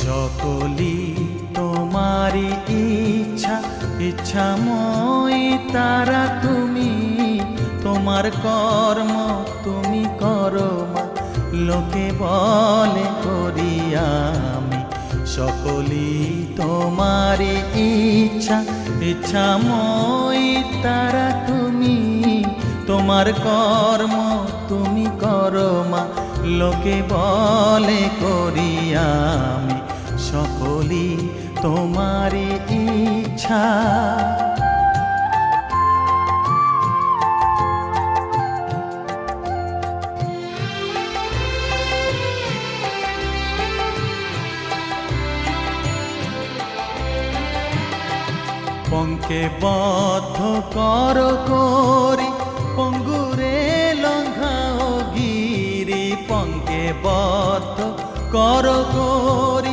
সকলি তোমারি ইচ্ছা, ইচ্ছাময়ী তারা তুমি। তোমার কর্ম তুমি করো মা, লোকে বলে করি আমি। সকলি তোমারি ইচ্ছা, ইচ্ছাময়ী তারা তুমি। তোমার কর্ম তুমি করো মা, লোকে বলে করি আমি। সকলি তোমারি ইচ্ছা। পঙ্কে বদ্ধ কর করি, পঙ্গুরে লঙ্ঘাও গিরি। পঙ্কে বদ্ধ কর করি,